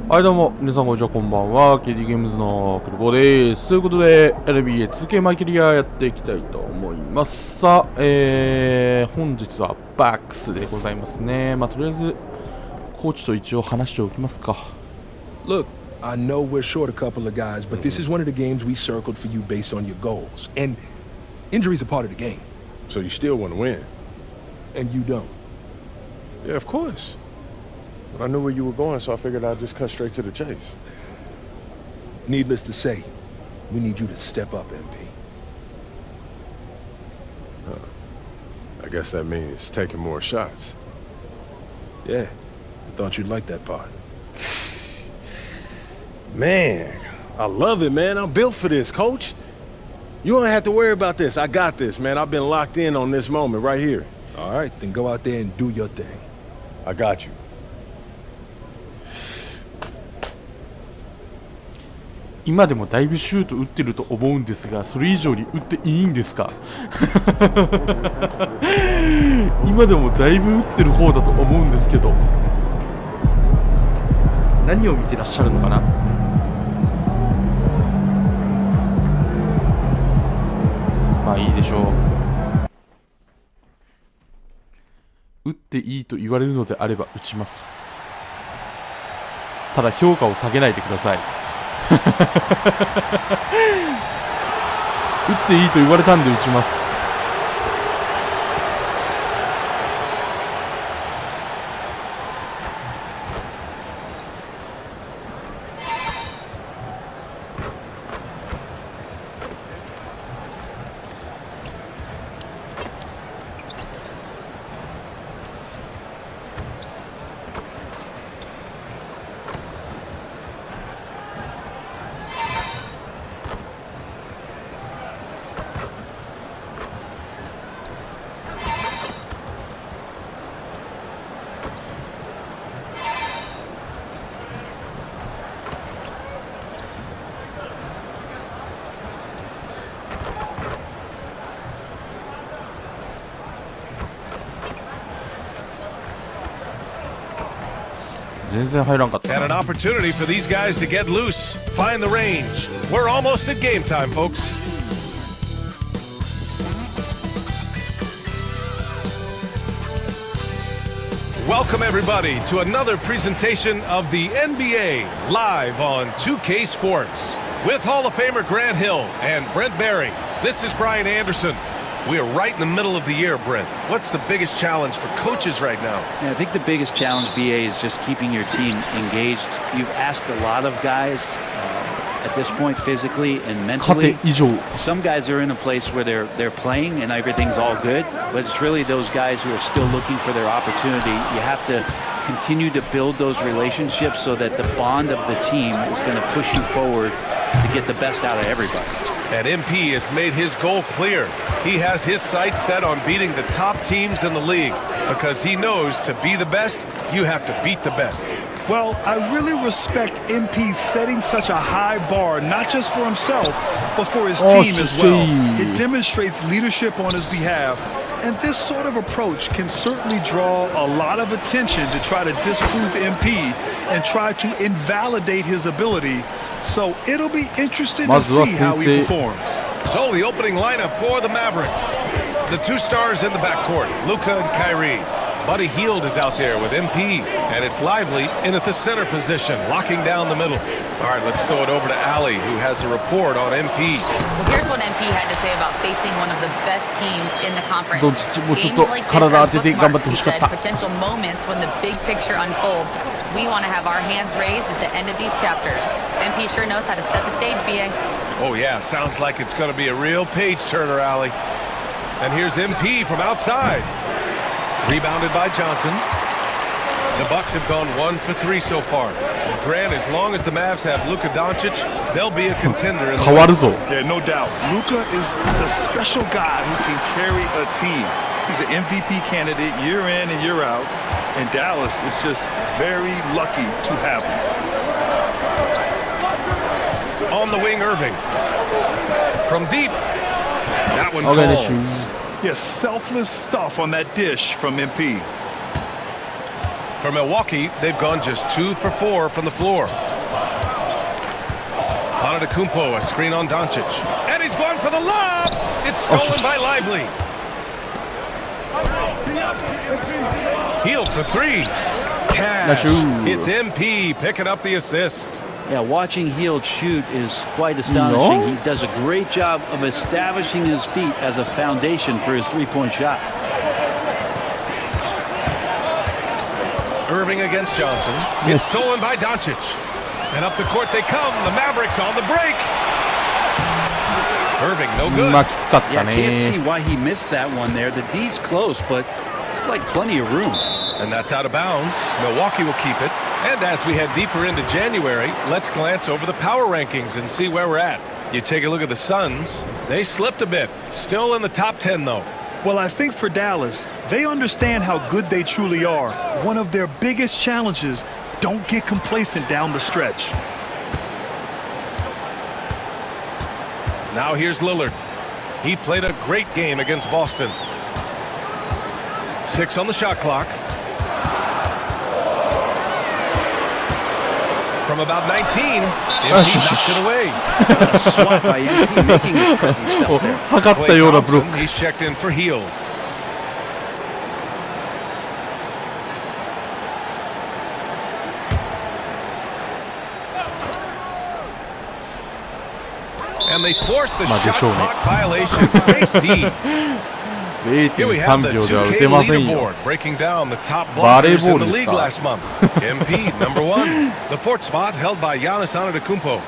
はいどうも皆さんこんにちは、こんばんは。 KD ゲームズのクリボーです。ということで NBA2K マイキャリアやっていきたいと思います。さあ、本日はバックスでございますね。とりあえずコーチと一応話しておきますか。 Look, I know we're short a couple of guys, but this is one of the games we circled for you based on your goals. And injuries are part of the game. So you still want to win? And you don't. Yeah, of course. But I knew where you were going, so I figured I'd just cut straight to the chase. Needless to say, we need you to step up, MP. I guess that means taking more shots. Yeah, I thought you'd like that part. Man, I love it, man. I'm built for this, coach. You don't have to worry about this. I got this, man. I've been locked in on this moment right here. All right, then go out there and do your thing. I got you. 今でもだいぶシュート打ってると思うんですが、それ以上に打っていいんですか？今でもだいぶ打ってる方だと思うんですけど、何を見てらっしゃるのかな。まあいいでしょう。打っていいと言われるのであれば打ちます。ただ評価を下げないでください。打っていいと言われたんで打ちます。全然入らんかった。 And an opportunity for these guys to get loose, find the range. We're almost at game time, folks. Welcome everybody to another presentation of the NBA live on 2K Sports with Hall of Famer Grant Hill and Brent Barry. This is Brian Anderson. We are right in the middle of the year, Brent. What's the biggest challenge for coaches right now? Yeah, I think the biggest challenge, BA, is just keeping your team engaged. You've asked a lot of guys at this point, physically and mentally. Some guys are in a place where they're playing and everything's all good, but it's really those guys who are still looking for their opportunity. You have to continue to build those relationships so that the bond of the team is going to push you forward to get the best out of everybody. And MP has made his goal clear. He has his sights set on beating the top teams in the league because he knows to be the best, you have to beat the best. Well, I really respect MP setting such a high bar, not just for himself, but for his team as well. It demonstrates leadership on his behalf, and this sort of approach can certainly draw a lot of attention to try to disprove MP and try to invalidate his ability. So it'll be interesting to see how he performs. So the opening lineup for the Mavericks. The two stars in the backcourt, Luka and Kyrie. Buddy Hield is out there with MP, and it's Lively in at the center position, locking down the middle. All right, let's throw it over to Allie, who has a report on MP. Well, here's what MP had to say about facing one of the best teams in the conference. Games like this have bookmarks, he said, potential moments when the big picture unfolds. We want to have our hands raised at the end of these chapters. MP sure knows how to set the stage, BA. Oh, yeah, sounds like it's going to be a real page-turner, Allie. And here's MP from outside. Rebounded by Johnson. The Bucks have gone 1 for 3 so far. Grant, as long as the Mavs have Luka Doncic, they'll be a contender in the West. Yeah, no doubt. Luka is the special guy who can carry a team. He's an MVP candidate year in and year out, and Dallas is just very lucky to have him. On the wing, Irving. From deep. That one falls. Yeah, selfless stuff on that dish from MP. For Milwaukee, they've gone just 2 for 4 from the floor. Antetokounmpo, a screen on Doncic. And he's gone for the lob! It's stolen by Lively. Hield for 3. Cash. It's MP picking up the assist. Yeah, watching Hield shoot is quite astonishing. He does a great job of establishing his feet as a foundation for his three-point shot. Irving against Johnson. It's stolen by Doncic. And up the court they come. The Mavericks on the break. Irving, no good. Yeah, I can't see why he missed that one there. The D's close, but like plenty of room. And that's out of bounds. Milwaukee will keep it. And as we head deeper into January, let's glance over the power rankings and see where we're at. You take a look at the Suns. They slipped a bit. Still in the top 10, though. Well, I think for Dallas, they understand how good they truly are. One of their biggest challenges, don't get complacent down the stretch. Now here's Lillard. He played a great game against Boston. 6 on the shot clock. From about 19, MP knocks it away. A swat by MP, making his presence felt there. Klay Thompson, he's checked in for Hield. And they forced the shot clock violation. Great D. Here we have the 2K leaderboard breaking down the top blockers in the league last month. MP, number 1. The 4th spot held by Giannis Antetokounmpo.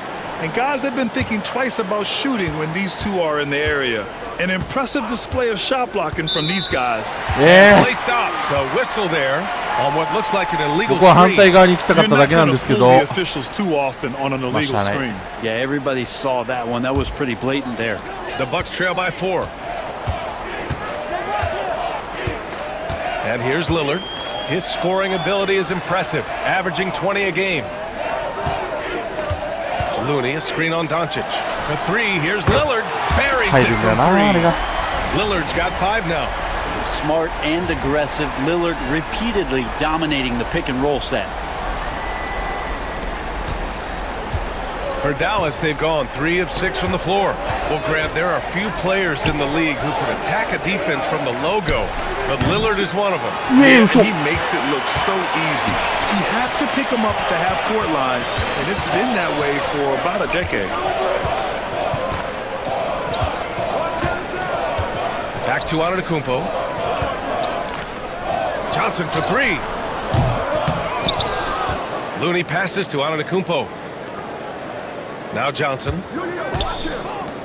And guys have been thinking twice about shooting when these two are in the area. An impressive display of shot blocking from these guys. Yeah. Play stops. A whistle there on what looks like an illegal screen. You're not going to fool the officials too often on an illegal screen. Yeah, everybody saw that one. That was pretty blatant there. The Bucks trail by 4. And here's Lillard. His scoring ability is impressive, averaging 20 a game. Looney, a screen on Doncic. For 3, here's Lillard. Buries it from 3. Lillard's got 5 now. Smart and aggressive. Lillard repeatedly dominating the pick and roll set. For Dallas, they've gone 3 of 6 from the floor. Well, Grant, there are few players in the league who can attack a defense from the logo, but Lillard is one of them. Yeah, he makes it look so easy. You have to pick him up at the half-court line, and it's been that way for about a decade. Back to Antetokounmpo. Johnson for 3. Looney passes to Antetokounmpo. Now Johnson.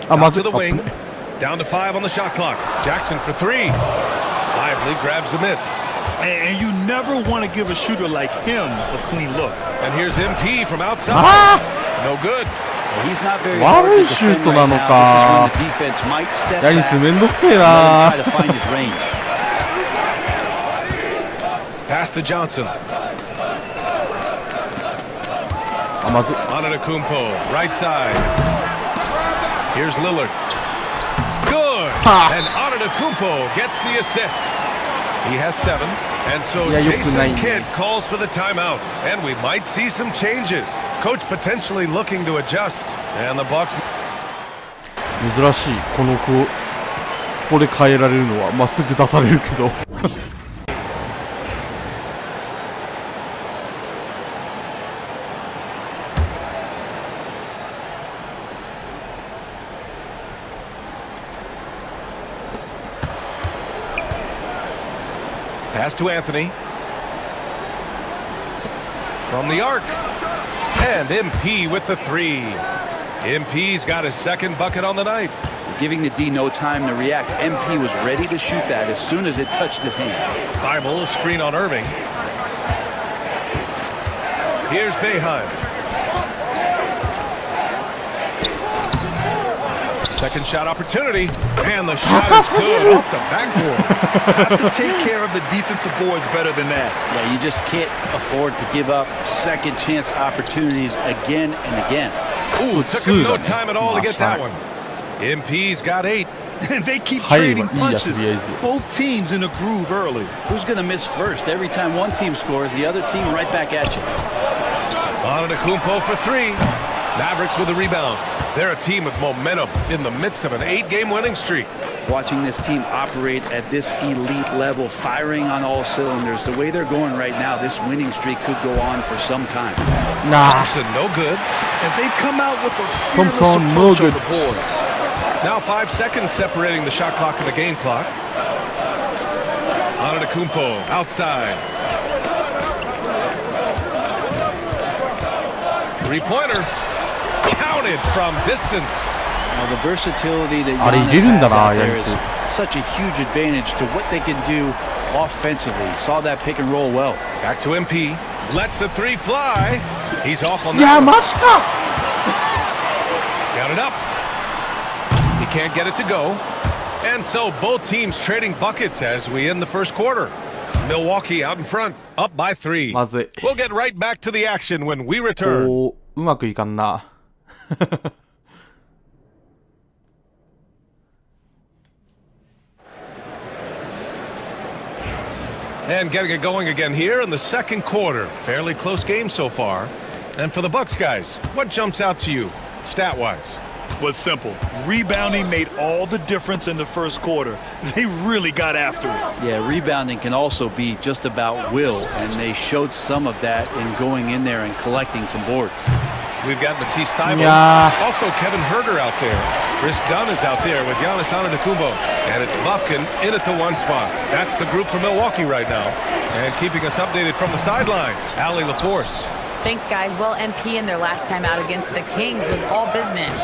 Out to the wing. Down to 5 on the shot clock. Jackson for 3. Lively grabs a miss. And you never want to give a shooter like him a clean look. And here's MP from outside. No good. Well, he's not very hard to defend right now. This is when the defense might step back and try to find his range. Pass to Johnson. Antetokounmpo, right side. Here's Lillard. Good. And Antetokounmpo gets the assist. He has 7. And so Jason Kidd calls for the timeout. And we might see some changes. Coach potentially looking to adjust. And the Bucks. 珍しい。ここで変えられるのは、まあ、すぐ出されるけど。Pass to Anthony. From the arc. And MP with the 3. MP's got his 2nd bucket on the night. Giving the D no time to react. MP was ready to shoot that as soon as it touched his hand. Thibault, a screen on Irving. Here's Boeheim. 2nd shot opportunity, and the shot is good off the backboard. Have to take care of the defensive boards better than that. Yeah, you just can't afford to give up second chance opportunities again and again. Ooh, took him no time at all to get that one. MP's got 8. And they keep trading punches. Both teams in a groove early. Who's going to miss first? Every time one team scores, the other team right back at you. Antetokounmpo for three. Mavericks with a rebound. They're a team with momentum in the midst of an 8-game winning streak. Watching this team operate at this elite level, firing on all cylinders, the way they're going right now, this winning streak could go on for some time. Thompson, no good. And they've come out with a fearless approach on the boards. Now 5 seconds separating the shot clock and the game clock. Antetokounmpo outside. Three-pointer. Counted from distance. Now the versatility that Giannis has out there is such a huge advantage to what they can do offensively. Saw that pick and roll well. Back to MP. Lets the three fly. He's off on that one. Count it up. He can't get it to go. And so both teams trading buckets as we end the first quarter. Milwaukee out in front, up by 3. We'll get right back to the action when we return. うまくいかんな。And getting it going again here in the second quarter. Fairly close game so far. And for the Bucks guys, what jumps out to you, stat-wise? Well, it's simple. Rebounding made all the difference in the first quarter. They really got after it. Yeah, rebounding can also be just about will, and they showed some of that in going in there and collecting some boards. We've got Matisse Thybulle. Also Kevin Huerter out there. Chris Dunn is out there with Giannis Antetokounmpo. And it's Bufkin in at the 1 spot. That's the group for Milwaukee right now. And keeping us updated from the sideline, Allie LaForce. Thanks, guys. Well, MP in their last time out against the Kings was all business.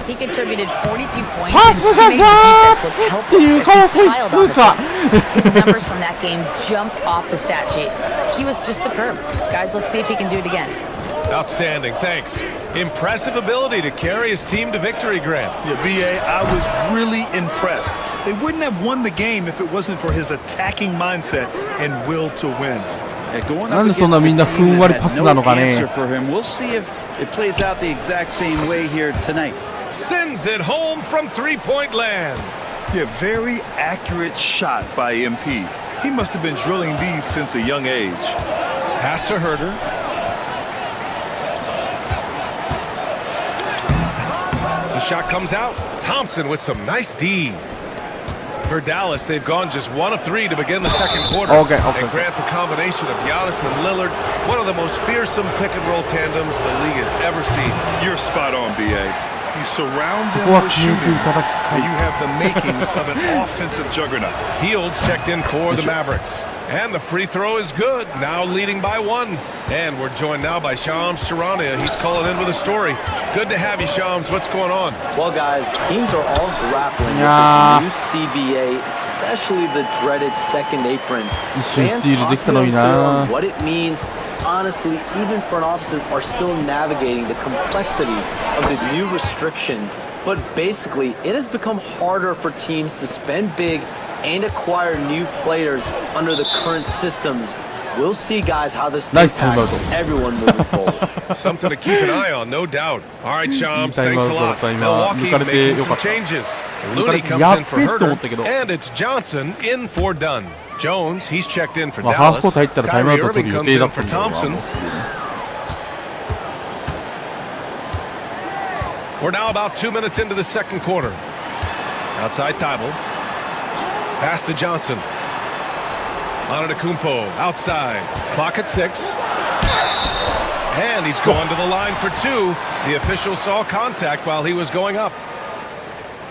He contributed 42 points and he made the defense look helpless as he piled on the points. His numbers from that game jump off the stat sheet. He was just superb. Guys, let's see if he can do it again. Outstanding, thanks. Impressive ability to carry his team to victory, Grant. Yeah, B.A., I was really impressed. They wouldn't have won the game if it wasn't for his attacking mindset and will to win. We'll see if it plays out the exact same way here tonight. Sends it home from three-point land. Yeah, very accurate shot by MP. He must have been drilling these since a young age. Pass to Huerter. The shot comes out. Thompson with some nice D. For Dallas, they've gone just 1 of 3 to begin the second quarter. And Grant, the combination of Giannis and Lillard, one of the most fearsome pick-and-roll tandems the league has ever seen. You're spot on, B.A. You surround them with shooting, and you have the makings of an offensive juggernaut. Fields checked in for the Mavericks. And the free throw is good, now leading by 1. And we're joined now by Shams Charania. He's calling in with a story. Good to have you, Shams. What's going on? Well, guys, teams are all grappling with this new CBA, especially the dreaded second apron. Fans possibly unclear on what it means. Honestly, even front offices are still navigating the complexities of the new restrictions. But basically, it has become harder for teams to spend big and acquire new players under the current systems. We'll see, guys, how this impacts everyone moving forward. Something to keep an eye on, no doubt. All right, Shams, thanks a lot. Milwaukee making some changes. Looney comes in for Huerter, and it's Johnson in for Dunn. Jones, he's checked in for Dallas. Kyrie Irving comes in for Thompson. We're now about 2 minutes into the second quarter. Outside Thybulle. Pass to Johnson. Antetokounmpo outside. Clock at 6. And he's going to the line for 2. The official saw contact while he was going up.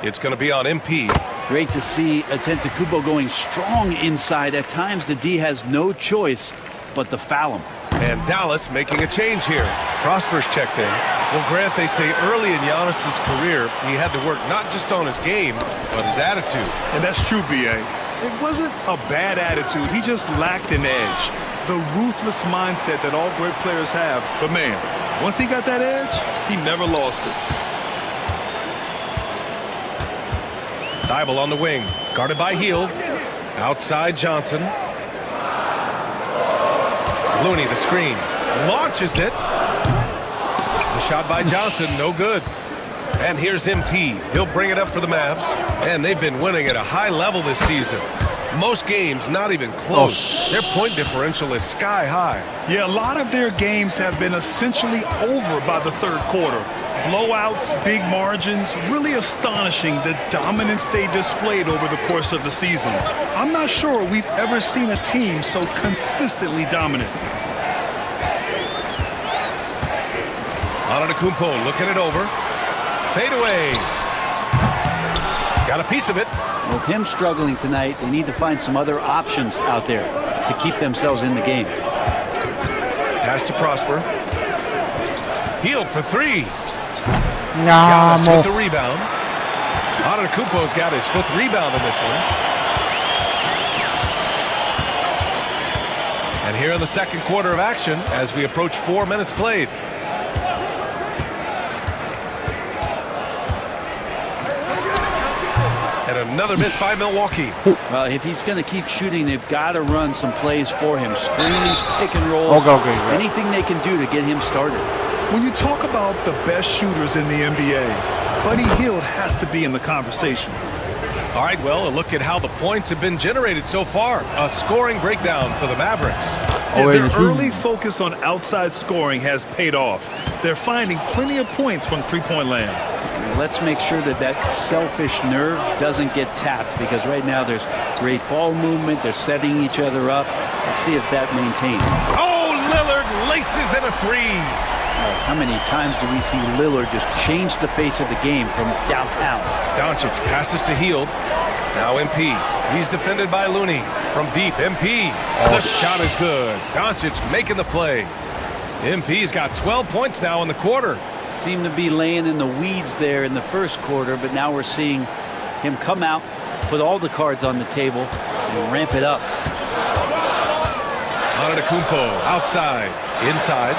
It's going to be on MP. Great to see Antetokounmpo going strong inside. At times, the D has no choice but to foul him. And Dallas making a change here. Prosper's checked in. Well, Grant, they say early in Giannis's career, he had to work not just on his game, but his attitude. And that's true, B.A. It wasn't a bad attitude. He just lacked an edge. The ruthless mindset that all great players have. But, man, once he got that edge, he never lost it. Thybulle on the wing, guarded by Hield. Outside Johnson. Looney the screen, launches it. The shot by Johnson, no good. And here's MP. He'll bring it up for the Mavs. And they've been winning at a high level this season. Most games not even close. Their point differential is sky high. Yeah, a lot of their games have been essentially over by the third quarter. Blowouts, big margins, really astonishing the dominance they displayed over the course of the season. I'm not sure we've ever seen a team so consistently dominant. Antetokounmpo looking it over. Fade away. Got a piece of it. With him struggling tonight, they need to find some other options out there to keep themselves in the game. Pass to Prosper. Healed for three. Giannis with the rebound. Antetokounmpo's got his 5th rebound in this one. And here in the second quarter of action as we approach 4 minutes played. And another miss by Milwaukee. Well, if he's going to keep shooting, they've got to run some plays for him. Screens, pick and rolls, anything they can do to get him started. When you talk about the best shooters in the NBA, Buddy Hield has to be in the conversation. All right, well, a look at how the points have been generated so far. A scoring breakdown for the Mavericks. Their early focus on outside scoring has paid off. They're finding plenty of points from three-point land. Let's make sure that that selfish nerve doesn't get tapped, because right now there's great ball movement. They're setting each other up. Let's see if that maintains. Oh, Lillard laces in a three. How many times do we see Lillard just change the face of the game from downtown? Doncic passes to Hield. Now MP. He's defended by Looney. From deep, MP. The shot is good. Doncic making the play. MP's got 12 points now in the quarter. Seemed to be laying in the weeds there in the first quarter, but now we're seeing him come out, put all the cards on the table, and ramp it up. Antetokounmpo outside, inside.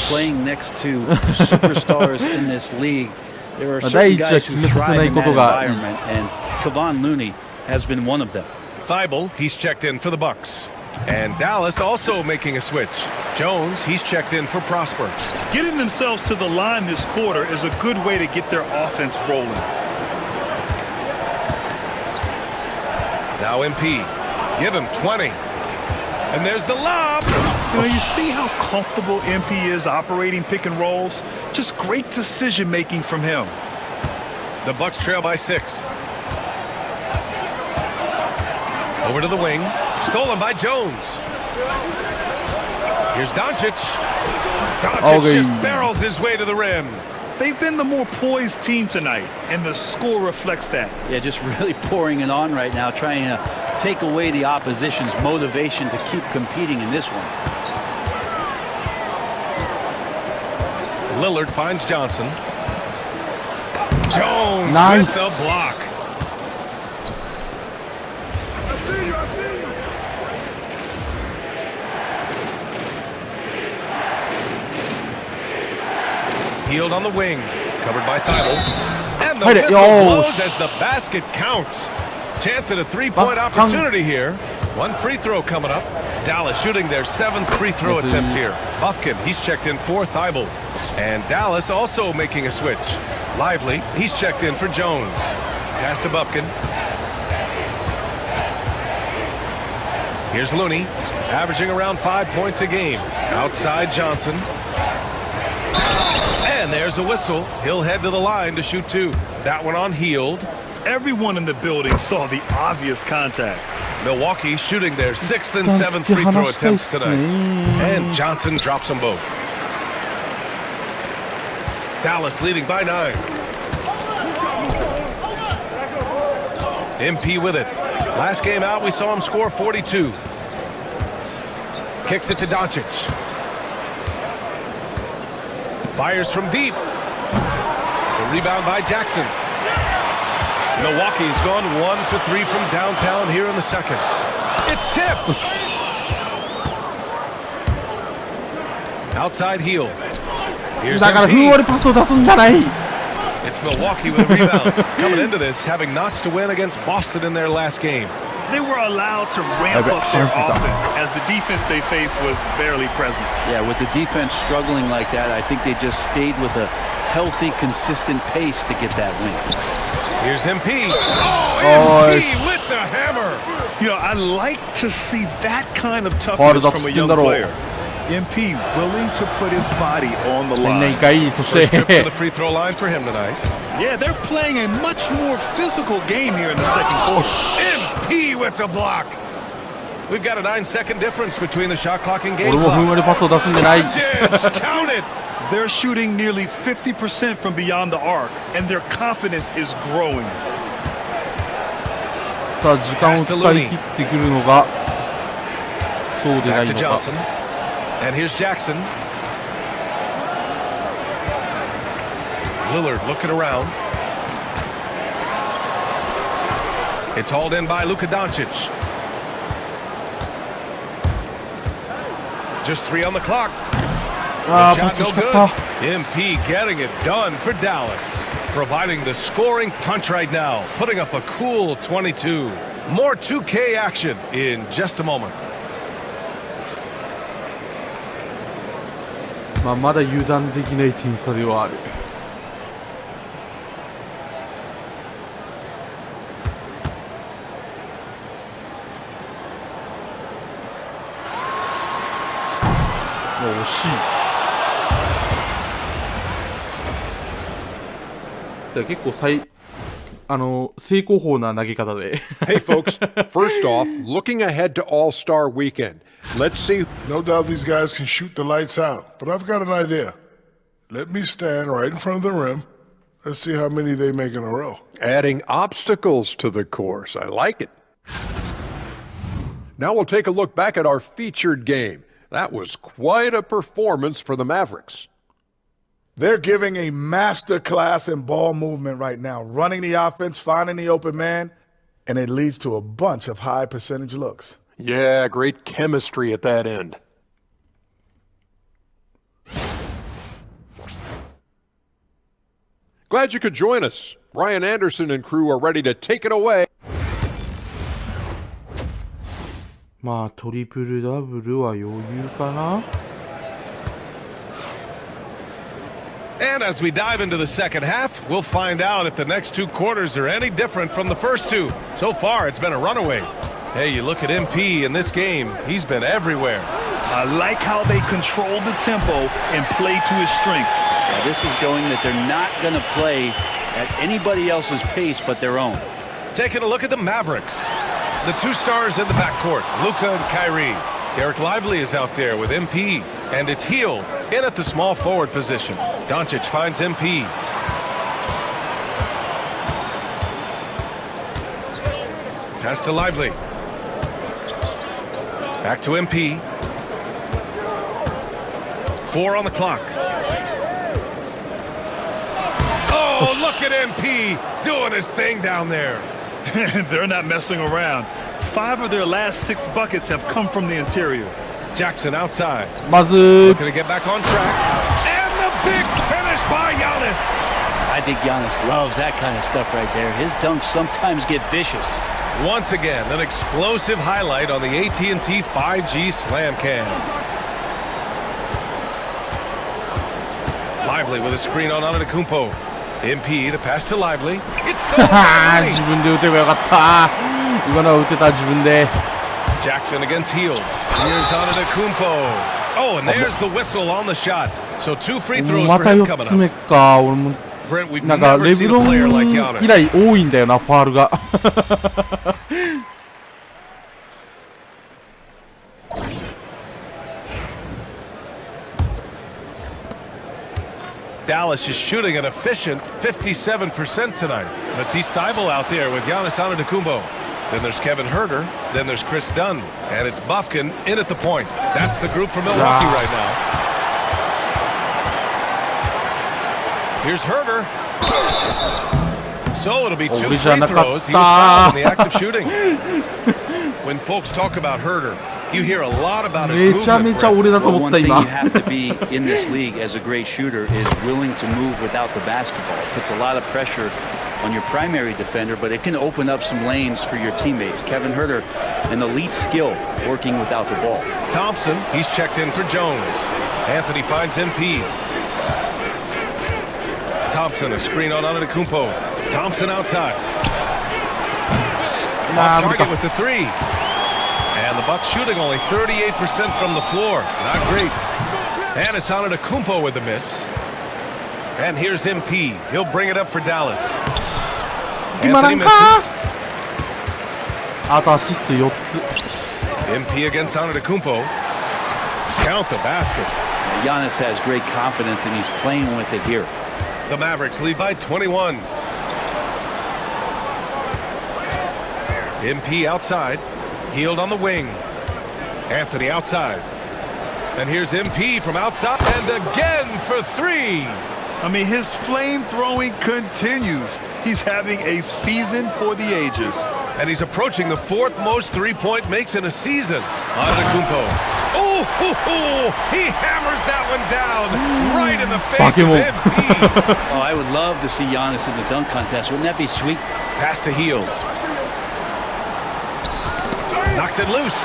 Playing next to superstars in this league. There are certain guys who thrive in that environment, and Kevon Looney has been one of them. Thibault, he's checked in for the Bucks. And Dallas also making a switch. Jones, he's checked in for Prosper. Getting themselves to the line this quarter is a good way to get their offense rolling. Now MP, give him 20. And there's the lob. You know, you see how comfortable MP is operating pick and rolls? Just great decision-making from him. The Bucks trail by 6. Over to the wing. Stolen by Jones. Here's Doncic. Doncic just barrels his way to the rim. They've been the more poised team tonight, and the score reflects that. Yeah, just really pouring it on right now, trying to take away the opposition's motivation to keep competing in this one. Lillard finds Johnson. Jones with the block. Hield on the wing, covered by Thibault. And the whistle blows as the basket counts. Chance at a three-point opportunity here. One free throw coming up. Dallas shooting their 7th free throw attempt here. Bufkin, he's checked in for Thibault. And Dallas also making a switch. Lively, he's checked in for Jones. Pass to Bufkin. Here's Looney, averaging around 5 points a game. Outside Johnson. And there's a whistle. He'll head to the line to shoot 2. That one on Hield. Everyone in the building saw the obvious contact. Milwaukee shooting their 6th and 7th free throw attempts tonight. And Johnson drops them both. Dallas leading by 9. MP with it. Last game out, we saw him score 42. Kicks it to Doncic. Fires from deep. The rebound by Jackson. Milwaukee's gone 1 for 3 from downtown here in the second. It's tipped. Outside Hield. Here's MP. It's Milwaukee with a rebound. Coming into this, having notched a win against Boston in their last game. they were allowed to ramp up their offense as the defense they faced was barely present. Yeah, with the defense struggling like that, I think they just stayed with a healthy, consistent pace to get that win. Here's MP. Oh, MP with the hammer. You know, I like to see that kind of toughness from a young player. MP willing to put his body on the line. First trip to the free throw line for him tonight. Yeah, they're playing a much more physical game here in the second quarter. MP with the block. We've got a 9-second difference between the shot clock and game clock. Count it. They're shooting nearly 50% from beyond the arc, and their confidence is growing. さあ時間を使い切ってくるのがそうでないのか。 And here's Jackson. Lillard looking around. It's hauled in by Luka Doncic. Just 3 on the clock. The shot no good. MP getting it done for Dallas. Providing the scoring punch right now. Putting up a cool 22. More 2K action in just a moment. まあまだ油断できない点差ではある。惜しい。結構正攻法な投げ方で。Hey folks, first off, looking ahead to All-Star Weekend. Let's see. No doubt these guys can shoot the lights out, but I've got an idea. Let me stand right in front of the rim. Let's see how many they make in a row. Adding obstacles to the course. I like it. Now we'll take a look back at our featured game. That was quite a performance for the Mavericks. They're giving a master class in ball movement right now, running the offense, finding the open man, and it leads to a bunch of high percentage looks. Yeah, great chemistry at that end. Glad you could join us. Brian Anderson and crew are ready to take it away. まあトリプルダブルは余裕かな。 And as we dive into the second half, we'll find out if the next 2 quarters are any different from the first 2. So far, it's been a runaway. Hey, you look at MP in this game, he's been everywhere. I like how they control the tempo and play to his strengths. Yeah, this is showing that they're not going to play at anybody else's pace but their own. Taking a look at the Mavericks. The 2 stars in the backcourt, Luka and Kyrie. Derek Lively is out there with MP, and it's Heel in at the small forward position. Doncic finds MP. Pass to Lively. Back to MP. 4 on the clock. Oh, look at MP doing his thing down there. They're not messing around. 5 of their last 6 buckets have come from the interior. Jackson outside. まず looking to get back on track. And the big finish by Giannis. I think Giannis loves that kind of stuff right there. His dunks sometimes get vicious. Once again, an explosive highlight on the AT&T 5G Slam Cam. Lively with a screen on Antetokounmpo. MP the pass to Lively. It's still 自分で打てばよかった。今のは打てた自分で。Jackson against Hield. Here's Antetokounmpo. Oh, and there's the whistle on the shot. So 2 free throws for him coming up. か。俺もなんかレブロン以来多いんだよなファールが。Dallas is shooting an efficient 57% tonight. Matisse Thybulle out there with Giannis Antetokounmpo. Then there's Kevin Huerter. Then there's Chris Dunn. And it's Bufkin in at the point. That's the group from Milwaukee right now. Here's Huerter. So it'll be 2 free throws. He was fouled in the act of shooting. When folks talk about Huerter, you hear a lot about his movement. Well, one thing you have to be in this league as a great shooter is willing to move without the basketball. It puts a lot of pressure on your primary defender, but it can open up some lanes for your teammates. Kevin Huerter, an elite skill working without the ball. Thompson, he's checked in for Jones. Anthony finds MP. Thompson, a screen on Antetokounmpo. Thompson outside. Off target with the three. And the Bucks shooting only 38% from the floor. Not great. And it's Antetokounmpo with the miss. And here's MP. He'll bring it up for Dallas. Anthony misses. MP against Antetokounmpo. Count the basket. Giannis has great confidence and he's playing with it here. The Mavericks lead by 21. MP outside. Healed on the wing. Anthony outside. And here's MP from outside. And again for three. I mean, his flame throwing continues. He's having a season for the ages. And he's approaching the fourth most three-point makes in a season. Antetokounmpo. Oh, he hammers that one down right in the face of MP. Oh, I would love to see Giannis in the dunk contest. Wouldn't that be sweet? Pass to Hield. Knocks it loose.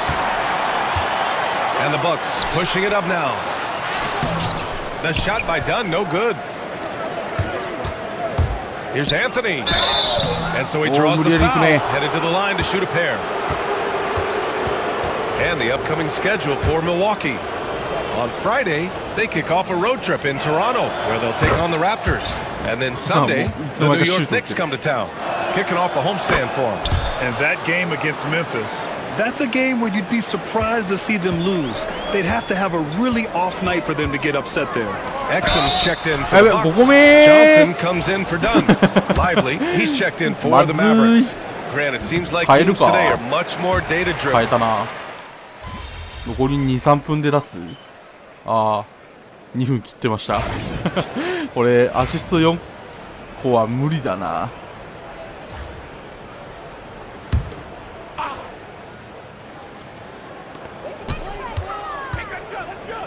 And the Bucks pushing it up now. The shot by Dunn, no good. Here's Anthony. And so he draws the foul, headed to the line to shoot a pair. And the upcoming schedule for Milwaukee. On Friday, they kick off a road trip in Toronto, where they'll take on the Raptors. And then Sunday, the New York Knicks come to town, kicking off a homestand for them. And that game against Memphis, that's a game where you'd be surprised to see them lose. They'd have to have a really off night for them to get upset there. Exum's checked in for the Bucks. Johnson comes in for Dunn. Lively, he's checked in for the Mavericks. Granted, it seems like teams today are much more data-driven. 残り2、3分で出す。ああ、2分切ってました。これアシスト4個は無理だな。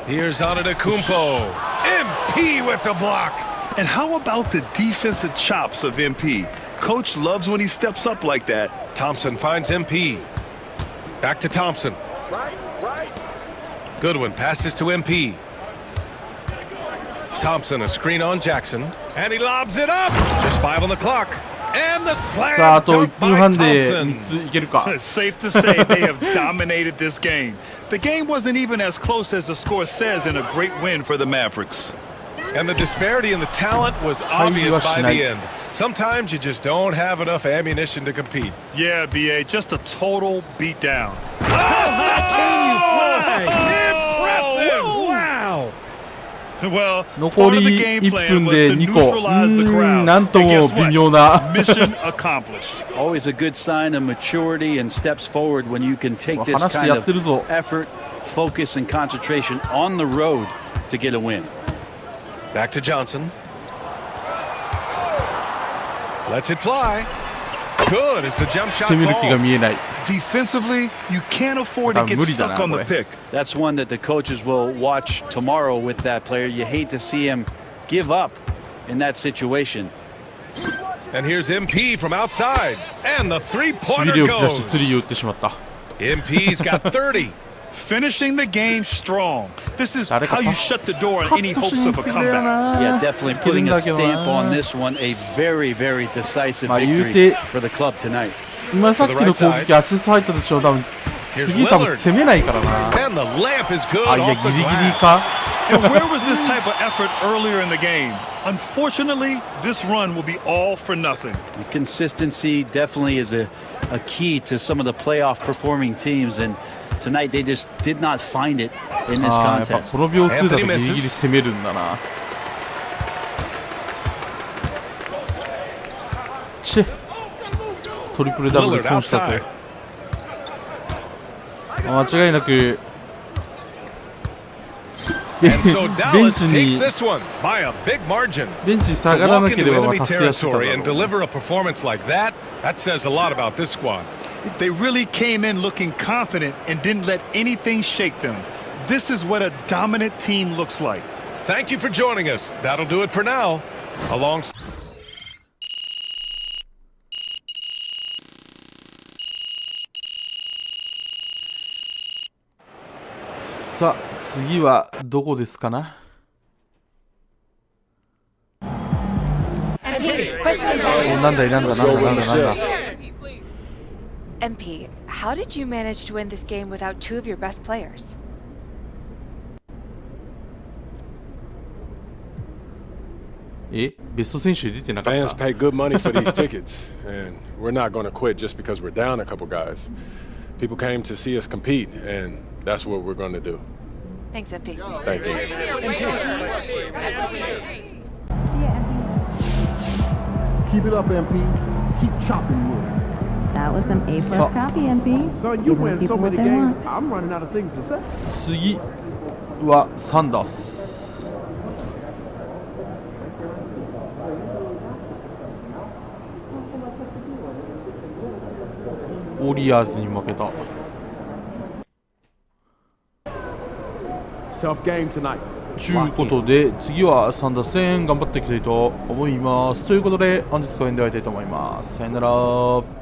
Here's Antetokounmpo. MP with the block. And how about the defensive chops of MP? Coach loves when he steps up like that. Thompson finds MP. Back to Thompson. Goodwin passes to MP. Thompson, a screen on Jackson. And he lobs it up. Just 5 on the clock. And the slam dunk by Thompson. It's safe to say they have dominated this game. The game wasn't even as close as the score says in a great win for the Mavericks. And the disparity in the talent was obvious by the end. Sometimes you just don't have enough ammunition to compete. Yeah, BA, just a total beatdown. Oh, how can you fly? Impressive! Wow! Well, 残り1分で2個。なんとも微妙な。Mission accomplished. Always a good sign of maturity and steps forward when you can take this kind of effort, focus, and concentration on the road to get a win. Back to Johnson. Lets it fly. Good as the jump shot falls. Defensively, you can't afford to get stuck on the pick. That's one that the coaches will watch tomorrow with that player. You hate to see him give up in that situation. And here's MP from outside. And the three-pointer goes. MP's got 30. Finishing the game strong. This is how you shut the door on any hopes of a comeback. Yeah, definitely putting a stamp on this one. A very, very decisive victory for the club tonight. 今さっきの攻撃アシスト入ったでしょ。多分次多分攻めないからな。あ、いやギリギリか。And where was this type of effort earlier in the game? Unfortunately, this run will be all for nothing. Consistency definitely is a key to some of the playoff performing teams, and tonight they just did not find it in this contest. この秒数だとギリギリ攻めるんだな。トリプルダブル損したと。間違いなくベンチに下がらなければ達成してただろう。They really came in looking confident and didn't let anything shake them. This is what a dominant team looks like. Thank you for joining us. That'll do it for now. さあ次はどこですかな。なんだ。MP, how did you manage to win this game without two of your best players? Fans pay good money for these tickets, and we're not going to quit just because we're down a couple guys. People came to see us compete, and that's what we're going to do. Thanks, MP. Thank you. Keep it up, MP. Keep chopping wood. That was some A+ copy, MP. So you win so many games, I'm running out of things to say. 次はサンダース。ウォリアーズに負けた。Tough game tonight. ということで次はサンダース戦頑張っていきたいと思います。ということで本日公演で終わりたいと思います。さよなら。